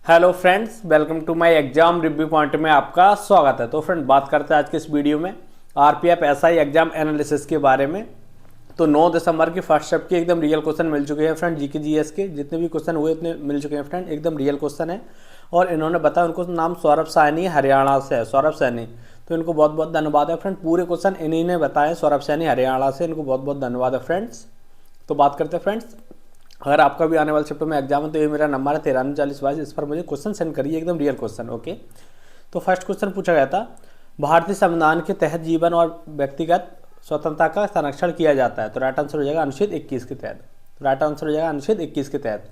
Hello friends, welcome to my exam review point में आपका स्वागत है। तो फ्रेंड, बात करते हैं आज के इस वीडियो में आरपीएफ एसआई एग्जाम एनालिसिस के बारे में। तो 9 दिसंबर की फर्स्ट शिफ्ट की एकदम रियल क्वेश्चन मिल चुके हैं फ्रेंड। जीके जीएस के जितने भी क्वेश्चन हुए उतने मिल चुके हैं फ्रेंड, एकदम रियल क्वेश्चन है। और इन्होंने बताया, उनको नाम सौरभ सैनी हरियाणा से है, सौरभ सैनी। तो इनको बहुत बहुत धन्यवाद है फ्रेंड, पूरे क्वेश्चन इन्हीं ने बताए, सौरभ सैनी हरियाणा से। इनको बहुत बहुत धन्यवाद है फ्रेंड्स। तो बात करते हैं फ्रेंड्स, अगर आपका भी आने वाले शिफ्ट में एग्जाम है तो ये मेरा नंबर है 934022, इस पर मुझे क्वेश्चन सेंड करिए, एकदम रियल क्वेश्चन। ओके, तो फर्स्ट क्वेश्चन पूछा गया था, भारतीय संविधान के तहत जीवन और व्यक्तिगत स्वतंत्रता का संरक्षण किया जाता है। तो राइट आंसर हो जाएगा अनुच्छेद 21 के तहत। राइट आंसर हो जाएगा अनुच्छेद 21 के तहत।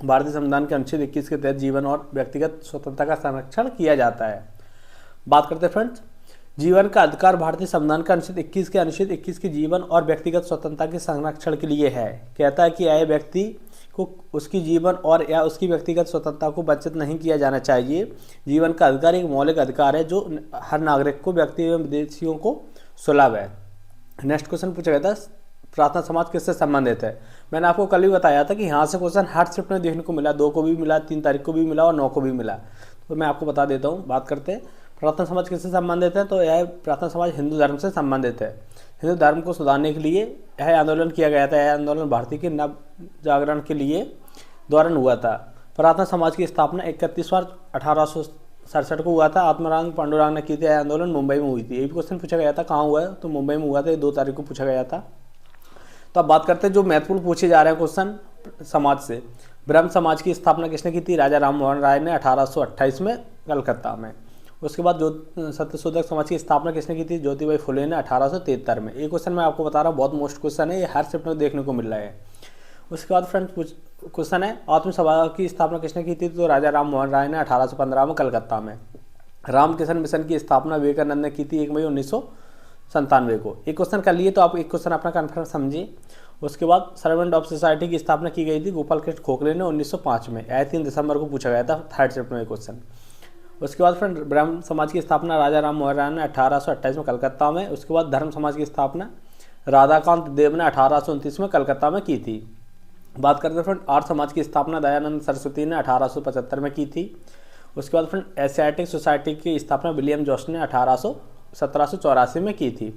भारतीय संविधान के अनुच्छेद 21 के तहत जीवन और व्यक्तिगत स्वतंत्रता का संरक्षण किया जाता है। बात करते हैं फ्रेंड्स, जीवन का अधिकार भारतीय संविधान का अनुच्छेद 21 के जीवन और व्यक्तिगत स्वतंत्रता के संरक्षण के लिए है। कहता है कि आए व्यक्ति को उसकी जीवन और या उसकी व्यक्तिगत स्वतंत्रता को वंचित नहीं किया जाना चाहिए। जीवन का अधिकार एक मौलिक अधिकार है जो हर नागरिक को, व्यक्ति एवं विदेशियों को सुलभ है। नेक्स्ट क्वेश्चन पूछा गया था, प्रार्थना समाज किससे संबंधित है। मैंने आपको कल भी बताया था कि यहाँ से क्वेश्चन हर शिफ्ट में देखने को मिला, 2 को भी मिला, 3 तारीख को भी मिला और 9 को भी मिला। तो मैं आपको बता देता हूँ। बात करते हैं प्रार्थना समाज किससे संबंधित है, तो यह प्रार्थना समाज हिंदू धर्म से संबंधित है। हिंदू धर्म को सुधारने के लिए यह आंदोलन किया गया था। यह आंदोलन भारतीय के नव जागरण के लिए दौरान हुआ था। प्रार्थना समाज की स्थापना 31 मार्च 1867 को हुआ था। आत्माराम पांडुरंग ने की थी। यह आंदोलन मुंबई में हुई थी। ये भी क्वेश्चन पूछा गया था कहाँ हुआ है, तो मुंबई में हुआ था। 2 तारीख को पूछा गया था। तो अब बात करते हैं जो महत्वपूर्ण पूछे जा रहे हैं क्वेश्चन समाज से। ब्रह्म समाज की स्थापना किसने की थी, राजा राम मोहन राय ने 1828 में कलकत्ता में। उसके बाद जो सत्यशोधक समाज की स्थापना किसने की थी, ज्योतिबाई फुले ने 1873 में। ये क्वेश्चन मैं आपको बता रहा हूँ, बहुत मोस्ट क्वेश्चन है, ये हर शिफ्ट में देखने को मिल रहा है। उसके बाद फ्रेंड्स क्वेश्चन है, आत्मसभा की स्थापना किसने की थी, तो राजा राम मोहन राय ने 1815 में कलकत्ता में। रामकिशन मिशन की स्थापना विवेकानंद ने की थी 1 मई 1997 को। एक क्वेश्चन कर लिए तो आप एक क्वेश्चन अपना कन्फर्म समझिए। उसके बाद सर्वेंट ऑफ सोसाइटी की स्थापना की गई थी गोपाल कृष्ण गोखले ने 1905 में। यह 3 दिसंबर को पूछा गया था थर्ड शिफ्ट में क्वेश्चन। उसके बाद फ्रेंड ब्रह्म समाज की स्थापना राजा राम मोहन राय ने 1828 में कलकत्ता में। उसके बाद धर्म समाज की स्थापना राधाकांत देव ने 1829 में कलकत्ता में की थी। बात करते हैं फ्रेंड आर्य समाज की स्थापना दयानंद सरस्वती ने 1875 में की थी। उसके बाद फ्रेंड एशियाटिक सोसाइटी की स्थापना विलियम जोस ने 1784 में की थी।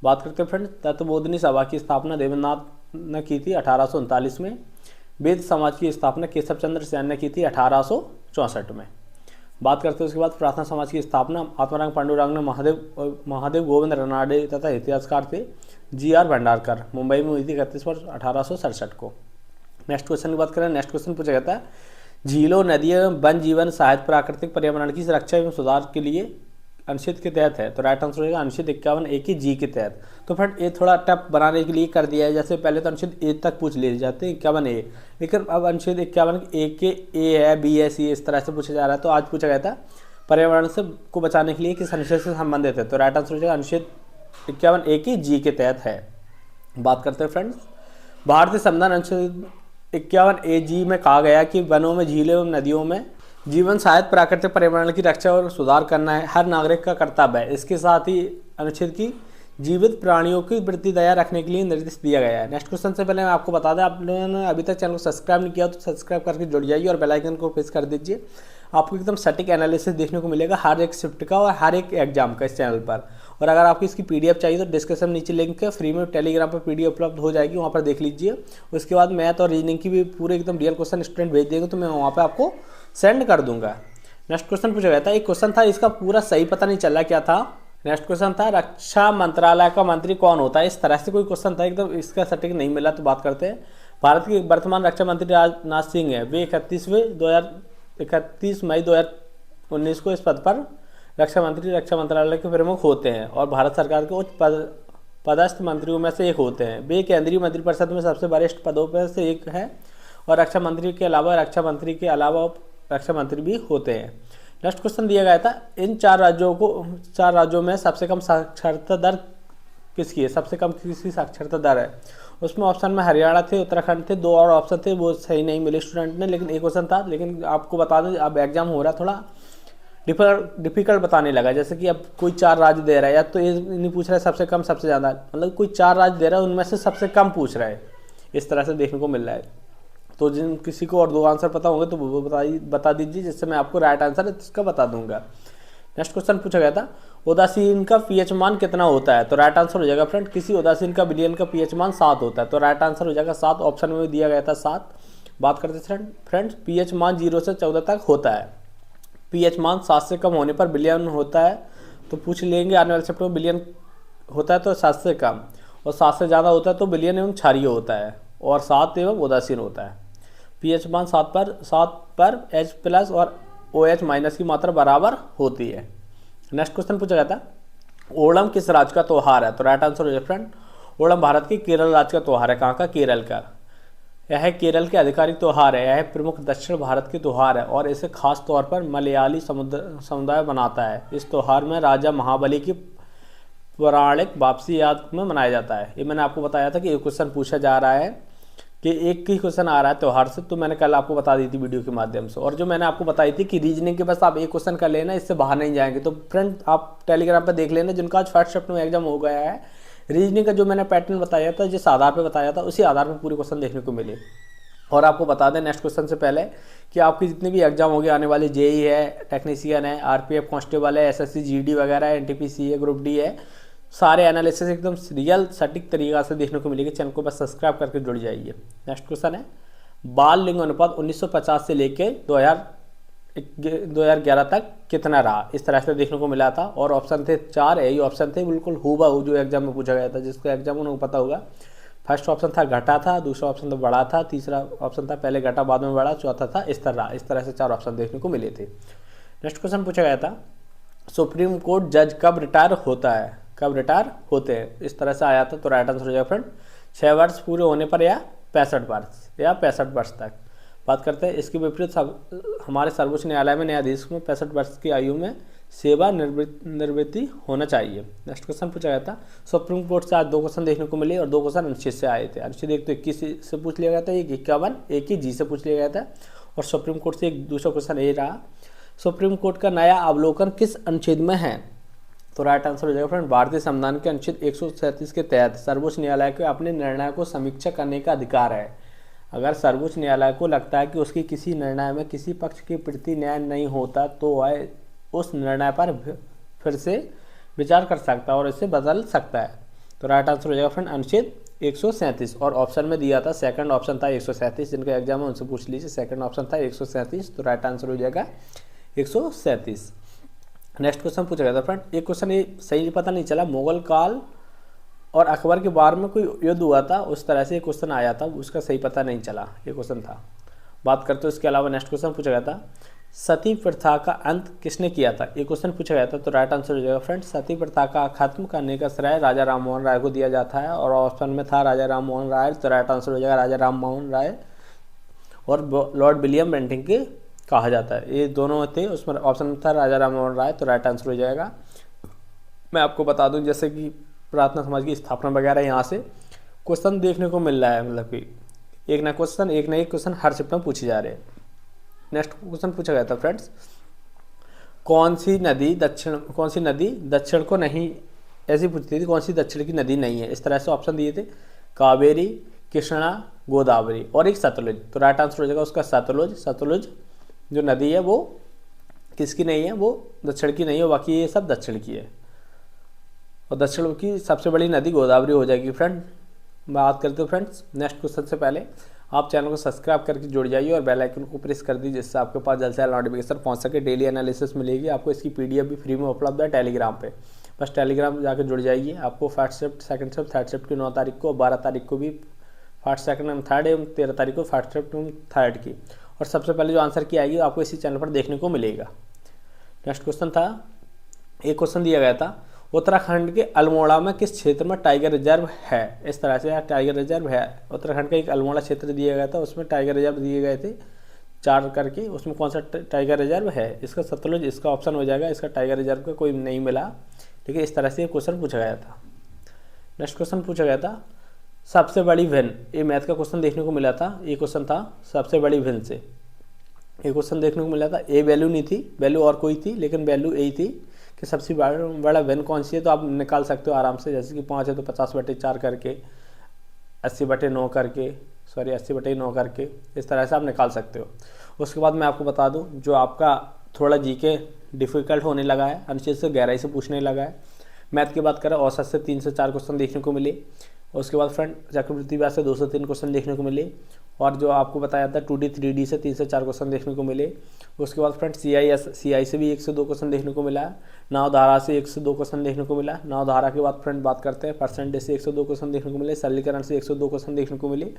बात करते हैं फ्रेंड तत्वबोधिनी सभा की स्थापना देवेंद्रनाथ ने की थी 1839 में। वेद समाज की स्थापना केशव चंद्र सेन ने की थी 1864 में। बात करते हैं उसके बाद प्रार्थना समाज की स्थापना आत्माराम पांडुरंग ने महादेव गोविंद रनाडे तथा इतिहासकार थे GR भंडारकर, मुंबई में हुई थी 31 मार्च 1867 को। नेक्स्ट क्वेश्चन की बात करें, नेक्स्ट क्वेश्चन पूछा जाता है, झीलों, नदियों एवं वन जीवन सहायता प्राकृतिक पर्यावरण की सुरक्षा एवं सुधार के लिए अनुच्छेद के तहत है। तो राइट आंसर होगा अनुच्छेद 51A की जी के तहत। तो फ्रेंड ये थोड़ा टफ बनाने के लिए कर दिया है, जैसे पहले तो अनुच्छेद ए तक पूछ लिए जाते हैं 51A, लेकिन अब अनुच्छेद 51A के ए है, बी है, सी, इस तरह से पूछा जा रहा है। तो आज पूछा गया था पर्यावरण से को बचाने के लिए किस अनुच्छेद से संबंधित है, तो राइट आंसर हो जाएगा अनुच्छेद 51A की जी के तहत है। बात करते हैं फ्रेंड्स, भारतीय संविधान अनुच्छेद 51A में कहा गया कि वनों में, झीलों एवं नदियों में जीवन सहायता प्राकृतिक पर्यावरण की रक्षा और सुधार करना है हर नागरिक का कर्तव्य है। इसके साथ ही अनुच्छेद की जीवित प्राणियों की प्रति दया रखने के लिए निर्देश दिया गया है। नेक्स्ट क्वेश्चन से पहले मैं आपको बता दें, आप लोगों ने अभी तक चैनल को सब्सक्राइब नहीं किया तो सब्सक्राइब करके जुड़ जाइए और बेल आइकन को प्रेस कर दीजिए। आपको एकदम सटीक एनालिसिस देखने को मिलेगा हर एक शिफ्ट का और हर एक एग्जाम का इस चैनल पर। और अगर आपको इसकी PDF चाहिए तो डिस्क्रिप्शन नीचे लिंक है, फ्री में टेलीग्राम पर PDF उपलब्ध हो जाएगी, वहाँ पर देख लीजिए। उसके बाद मैथ और रीजनिंग की भी पूरे एकदम रियल क्वेश्चन स्टूडेंट भेज देंगे तो मैं वहाँ पर आपको सेंड कर दूंगा। नेक्स्ट क्वेश्चन पूछा गया था, एक क्वेश्चन था इसका पूरा सही पता नहीं चला क्या था। नेक्स्ट क्वेश्चन था, रक्षा मंत्रालय का मंत्री कौन होता है, इस तरह से कोई क्वेश्चन था, एकदम इसका सटीक नहीं मिला। तो बात करते हैं, भारत के वर्तमान रक्षा मंत्री राजनाथ सिंह है। वे 31 मई 2019 को इस पद पर रक्षा मंत्री रक्षा मंत्रालय के प्रमुख होते हैं और भारत सरकार के उच्च पदस्थ मंत्रियों में से एक होते हैं। वे केंद्रीय मंत्रिपरिषद में सबसे वरिष्ठ पदों पर से एक है और रक्षा मंत्री के अलावा रक्षा मंत्री भी होते हैं। नेक्स्ट क्वेश्चन दिया गया था, इन 4 राज्यों में सबसे कम साक्षरता दर किसकी है, सबसे कम किसकी साक्षरता दर है। उसमें ऑप्शन में हरियाणा थे, उत्तराखंड थे, 2 और ऑप्शन थे, वो सही नहीं मिले स्टूडेंट ने, लेकिन एक क्वेश्चन था। लेकिन आपको बता दें अब एग्जाम हो रहा है, थोड़ा डिफिकल्ट बताने लगा। जैसे कि अब कोई 4 राज्य दे रहा है, या तो ये नहीं पूछ रहा है सबसे कम सबसे ज़्यादा, मतलब कोई 4 राज्य दे रहा है उनमें से सबसे कम पूछ रहा है, इस तरह से देखने को मिल रहा है। तो जिन किसी को और 2 आंसर पता होंगे तो वो बता दीजिए, जिससे मैं आपको राइट आंसर इसका बता दूंगा। नेक्स्ट क्वेश्चन पूछा गया था, उदासीन का पीएच मान कितना होता है? तो राइट आंसर हो जाएगा फ्रेंड, किसी उदासीन का विलयन का पीएच मान 7 होता है। तो राइट आंसर हो जाएगा 7, ऑप्शन में दिया गया था 7। बात करते हैं फ्रेंड्स, पीएच मान 0 से 14 तक होता है। पीएच मान 7 से कम होने पर विलयन होता है, तो पूछ लेंगे आने वाले चैप्टर में। विलयन होता है तो 7 से कम, और 7 से ज़्यादा होता है तो विलयन एवं क्षारीय होता है, और 7 एवं उदासीन होता है। पीएच मान 7 पर H+ और OH- की मात्रा बराबर होती है। नेक्स्ट क्वेश्चन पूछा गया था, ओणम किस राज्य का त्यौहार है? तो राइट आंसर हो जाए फ्रेंड, ओणम भारत के केरल राज्य का त्यौहार है। कहाँ का? केरल का। यह केरल के आधिकारिक त्यौहार है। यह प्रमुख दक्षिण भारत के त्यौहार है और इसे खास तौर पर मलयाली समुदाय मनाता है। इस त्यौहार में राजा महाबली की पौराणिक वापसी याद में मनाया जाता है। ये मैंने आपको बताया था कि एक क्वेश्चन पूछा जा रहा है कि एक ही क्वेश्चन आ रहा है त्यौहार से, तो मैंने कल आपको बता दी थी वीडियो के माध्यम से। और जो मैंने आपको बताई थी कि रीजनिंग के बस आप एक क्वेश्चन कर लेना, इससे बाहर नहीं जाएंगे। तो फ्रेंड आप टेलीग्राम पर देख लेना, जिनका आज फर्स्ट शिफ्ट में एग्जाम हो गया है, रीजनिंग का जो मैंने पैटर्न बताया था, जिस आधार पर बताया था, उसी आधार पर पूरे क्वेश्चन देखने को मिले। और आपको बता दें नेक्स्ट क्वेश्चन से पहले कि आपकी जितने भी एग्जाम होंगे आने वाले, जेई है, टेक्नीशियन है, आरपीएफ कांस्टेबल है, एसएससी जीडी वगैरह है, एनटीपीसी है, ग्रुप डी है, सारे एनालिसिस एकदम रियल सटीक तरीका से देखने को मिलेगी। चैनल को बस सब्सक्राइब करके जुड़ जाइए। नेक्स्ट क्वेश्चन है, बाल लिंग अनुपात 1950 से लेके 2011 तक कितना रहा? इस तरह से देखने को मिला था। और ऑप्शन थे 4, यही ऑप्शन थे बिल्कुल हूबहू जो एग्जाम में पूछा गया था, जिसको एग्जाम उनको पता होगा। फर्स्ट ऑप्शन था घटा था, दूसरा ऑप्शन था बढ़ा था, तीसरा ऑप्शन था पहले घटा बाद में बढ़ा, चौथा था इस तरह से 4 ऑप्शन देखने को मिले थे। नेक्स्ट क्वेश्चन पूछा गया था, सुप्रीम कोर्ट जज कब रिटायर होता है? कब रिटायर होते हैं? इस तरह से आया था। तो राइट आंसर हो जाएगा फ्रेंड 6 वर्ष पूरे होने पर या 65 वर्ष तक। बात करते हैं इसके विपरीत, हमारे सर्वोच्च न्यायालय में न्यायाधीश में 65 वर्ष की आयु में सेवा निवृत्ति होना चाहिए। नेक्स्ट क्वेश्चन पूछा गया था, सुप्रीम कोर्ट से आज 2 क्वेश्चन देखने को मिले और 2 क्वेश्चन अनुच्छेद से आए थे। अनुच्छेद 1 तो 21 से पूछ लिया गया था, एक 51, एक ही जी से पूछ लिया गया था। और सुप्रीम कोर्ट से एक दूसरा क्वेश्चन ये रहा, सुप्रीम कोर्ट का नया अवलोकन किस अनुच्छेद में है? तो राइट आंसर हो जाएगा फ्रेंड, भारतीय संविधान के अनुच्छेद 137 के तहत सर्वोच्च न्यायालय को अपने निर्णय को समीक्षा करने का अधिकार है। अगर सर्वोच्च न्यायालय को लगता है कि उसकी किसी निर्णय में किसी पक्ष के प्रति न्याय नहीं होता, तो वह उस निर्णय पर फिर से विचार कर सकता है और इसे बदल सकता है। तो राइट आंसर हो जाएगा फ्रेंड अनुच्छेद 137। और ऑप्शन में दिया था, सेकंड ऑप्शन था 137, जिनका एग्जाम है उनसे पूछ लीजिए, सेकंड ऑप्शन था 137। तो राइट आंसर हो जाएगा 137। नेक्स्ट क्वेश्चन पूछा गया था फ्रेंड, एक क्वेश्चन ये सही पता नहीं चला, मुगल काल और अकबर के बारे में कोई युद्ध हुआ था, उस तरह से एक क्वेश्चन आया था, उसका सही पता नहीं चला, ये क्वेश्चन था। बात करते हैं इसके अलावा नेक्स्ट क्वेश्चन पूछा गया था, सती प्रथा का अंत किसने किया था? ये क्वेश्चन पूछा गया था। तो राइट आंसर हो जाएगा फ्रेंड, सती प्रथा का खत्म करने का श्रेय राजा राम मोहन राय को दिया जाता है। और ऑप्शन में था राजा राम मोहन राय, तो राइट आंसर हो जाएगा राजा राम मोहन राय। और लॉर्ड विलियम बेंटिंग के कहा जाता है, ये दोनों थे, उसमें ऑप्शन में था राजा राम मोहन राय। तो राइट आंसर हो जाएगा। मैं आपको बता दूं जैसे कि प्रार्थना समाज की स्थापना वगैरह यहाँ से क्वेश्चन देखने को मिल रहा है, मतलब कि एक ना एक क्वेश्चन हर शिफ्ट में पूछे जा रहे हैं। नेक्स्ट क्वेश्चन पूछा गया था फ्रेंड्स, कौन सी नदी दक्षिण को नहीं, ऐसी पूछती थी, कौन सी दक्षिण की नदी नहीं है? इस तरह से ऑप्शन दिए थे, कावेरी, कृष्णा, गोदावरी और एक सतलुज। तो राइट आंसर हो जाएगा उसका सतलुज जो नदी है वो किसकी नहीं है? वो दक्षिण की नहीं है, बाकी ये सब दक्षिण की है। और दक्षिण की सबसे बड़ी नदी गोदावरी हो जाएगी फ्रेंड। बात करते हो फ्रेंड्स नेक्स्ट क्वेश्चन से पहले आप चैनल को सब्सक्राइब करके जुड़ जाइए और बेल आइकन को प्रेस कर दीजिए, जिससे आपके पास जल्द से जल्द नोटिफिकेशन पहुंच सके। डेली एनालिसिस मिलेगी आपको, इसकी पीडीएफ भी फ्री में उपलब्ध है टेलीग्राम पे। बस टेलीग्राम जाकर जुड़ जाइए। आपको first shift, second shift, third shift की 9 तारीख को, 12 तारीख को भी फर्स्ट, सेकंड एंड थर्ड एवं 13 तारीख को फर्स्ट शिफ्ट एवं थर्ड की। और सबसे पहले जो आंसर की आएगी आपको इसी चैनल पर देखने को मिलेगा। नेक्स्ट क्वेश्चन था, एक क्वेश्चन दिया गया था, उत्तराखंड के अल्मोड़ा में किस क्षेत्र में टाइगर रिजर्व है? इस तरह से टाइगर रिजर्व है, उत्तराखंड का एक अल्मोड़ा क्षेत्र दिया गया था, उसमें टाइगर रिजर्व दिए गए थे 4 करके, उसमें कौन सा टाइगर रिजर्व है? इसका सतलुज, इसका ऑप्शन हो जाएगा। इसका टाइगर रिजर्व का कोई नहीं मिला, ठीक है। इस तरह से क्वेश्चन पूछा गया था। नेक्स्ट क्वेश्चन पूछा गया था, सबसे बड़ी भिन्न, ये मैथ का क्वेश्चन देखने को मिला था, ये क्वेश्चन था सबसे बड़ी भिन्न से, ये क्वेश्चन देखने को मिला था। ए वैल्यू नहीं थी, वैल्यू और कोई थी, लेकिन वैल्यू यही थी कि सबसे बड़ा भिन्न कौन सी है। तो आप निकाल सकते हो आराम से, जैसे कि 5 है तो 50/4 करके, 80/9 करके, सॉरी 80/9 करके इस तरह से आप निकाल सकते हो। उसके बाद मैं आपको बता दूं, जो आपका थोड़ा जीके डिफ़िकल्ट होने लगा है, अनुच्छेद से गहराई से पूछने लगा है। मैथ की बात करें, औसत से 3 से 4 क्वेश्चन देखने को मिले। उसके बाद फ्रेंड चक्रवृद्धि ब्याज से 2 से 3 क्वेश्चन देखने को मिले। और जो आपको बताया था 2D 3D से 3 से 4 क्वेश्चन देखने को मिले। उसके बाद फ्रेंड CI से भी 1 से 2 क्वेश्चन देखने को मिला। नाव धारा से 1 से 2 क्वेश्चन देखने को मिला। नाव धारा के बाद फ्रेंड बात करते हैं, परसेंटेज से 1 से 2 क्वेश्चन देखने को मिले। सरलीकरण से 1 से 2 क्वेश्चन देखने को मिले।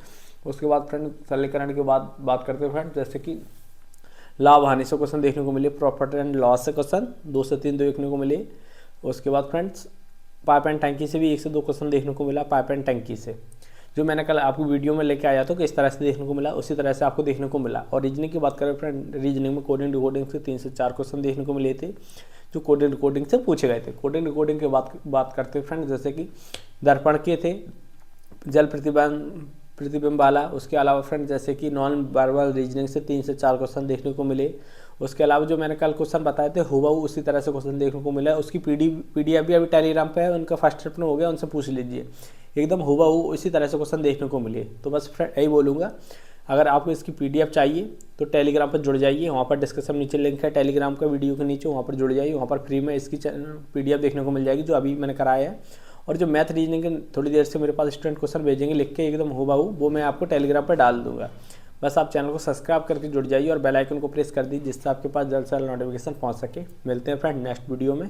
उसके बाद फ्रेंड सरलीकरण के बाद बात करते हैं फ्रेंड, जैसे कि लाभ हानि से क्वेश्चन देखने को मिले। प्रॉफिट एंड लॉस से क्वेश्चन 2 से 3 देखने को मिले। उसके बाद फ्रेंड्स पाइप एंड टंकी से भी 1 से 2 क्वेश्चन देखने को मिला। पाइप एंड टंकी से जो मैंने कल आपको वीडियो में लेके आया था कि इस तरह से देखने को मिला, उसी तरह से आपको देखने को मिला। और रीजनिंग की बात करें फ्रेंड, रीजनिंग में कोडिंग डिकोडिंग से 3 से 4 क्वेश्चन देखने को मिले थे, जो कोडिंग डिकोडिंग से पूछे गए थे। कोडिंग डिकोडिंग की बात करते हैं फ्रेंड, जैसे कि दर्पण के थे, जल प्रतिबिंब वाला। उसके अलावा फ्रेंड जैसे कि नॉन वर्बल रीजनिंग से 3 से 4 क्वेश्चन देखने को मिले। उसके अलावा जो मैंने कल क्वेश्चन बताए थे हुबहू उसी तरह से क्वेश्चन देखने को मिला। उसकी PDF भी अभी टेलीग्राम पे है, उनका फर्स्ट स्टेप हो गया, उनसे पूछ लीजिए। एकदम हुबहू इसी तरह से क्वेश्चन देखने को मिले। तो बस फ्रेंड यही बोलूँगा, अगर आपको इसकी PDF चाहिए तो टेलीग्राम पर जुड़ जाइए। वहाँ पर डिस्क्रिप्शन नीचे लिंक है टेलीग्राम का, वीडियो के नीचे, वहाँ पर जुड़ जाइए। वहाँ पर फ्री में इसकी PDF देखने को मिल जाएगी, जो अभी मैंने कराया है। और जो मैथ रीजनिंग के थोड़ी देर से मेरे पास स्टूडेंट क्वेश्चन भेजेंगे लिख के एकदम हुबहू, वो मैं आपको टेलीग्राम पर डाल दूंगा। बस आप चैनल को सब्सक्राइब करके जुड़ जाइए और बेल आइकन को प्रेस कर दीजिए, जिससे आपके पास जल्द से जल्द नोटिफिकेशन पहुंच सके। मिलते हैं फ्रेंड नेक्स्ट वीडियो में।